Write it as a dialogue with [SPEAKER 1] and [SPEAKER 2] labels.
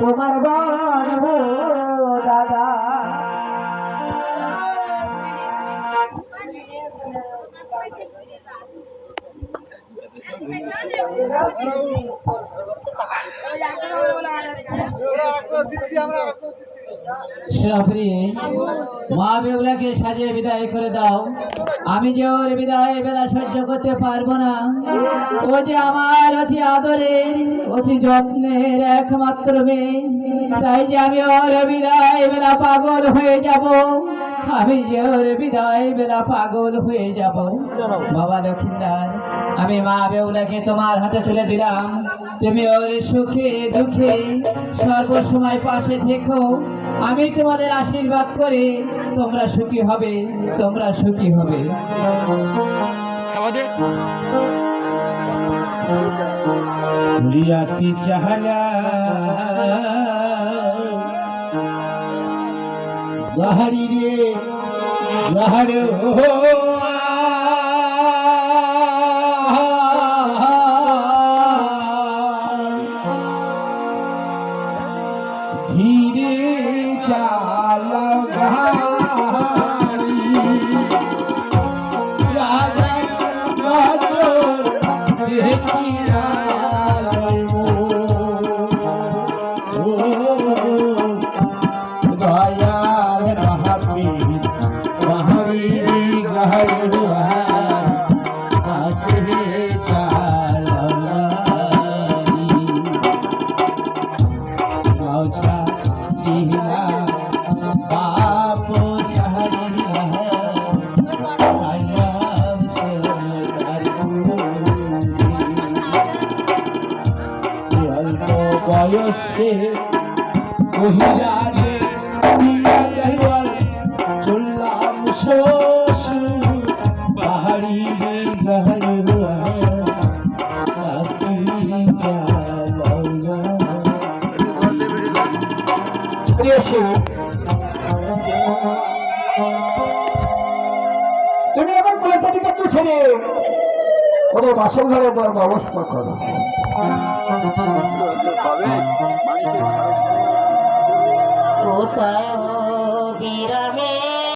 [SPEAKER 1] তোমার বড় দাদা
[SPEAKER 2] মা বেউলাকে সাজিয়ে বিদায় করে দাও। আমি যে ওর বিদায় বেলা সহ্য করতে পারবো না। ও যে আমার অতি আদরের অতি যত্নের একমাত্র মেয়ে, তাই যে আমি ওর বিদায় বেলা পাগল হয়ে যাব। আমি যে ওর বিদায় বেলা পাগল হয়ে যাব। বাবা লক্ষিন্দার, আমি মা বেউলাকে তোমার হাতে তুলে দিলাম। তুমি ওর সুখে দুঃখে সর্বসময় পাশে থেকো। আমি তোমাদের আশীর্বাদ করে তোমরা সুখী হবে, তোমরা সুখী হবে।
[SPEAKER 3] আসতে চাহলা গাহারি রে গাহারে ধীরে চালা গাহারি রাজা রাজর দেখি দয়াল মহাবীর মহাবীর গহর আসতে চালি মৌছা দিলা বাপ সারিলা সায়াম সরকার অল্প বয়সে মহিলারে চললাম শ্বশুর পাহাড়ি গহর
[SPEAKER 1] তুমি আবার কোথা থেকে ছেড়ে ওদের বাসন ঘরে দেওয়ার ব্যবস্থা করো। কোথায় বীরা